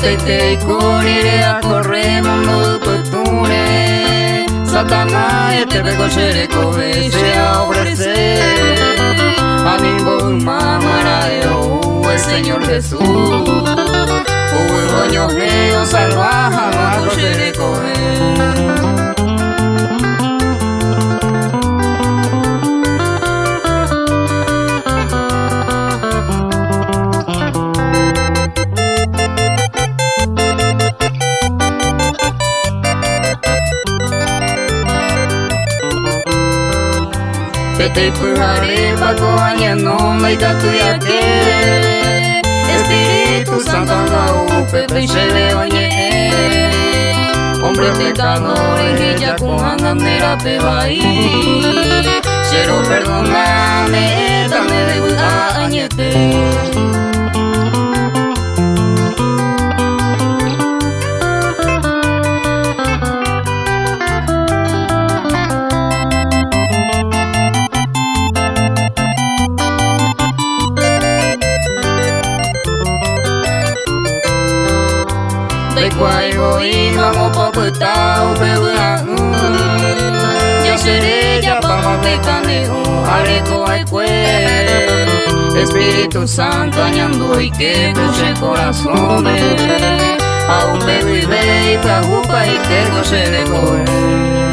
te correre a corre mundo tutture Satanás te becochere come se a ofrecer Animo mamara el Señor Jesús Uy coño Dios salvaje a correr come Te pujaré bacoaña no me tatuyate Espíritu Santo no pepe cheve oñe Hombre pecador ella con andanera te va a ir Quiero perdonarme, dame de buena añete y vamos poco tao peura Yo seré ya para pecaneo areco ay Espíritu Santo añando y que puche corazón a un bebé y trabuca y que no se le coge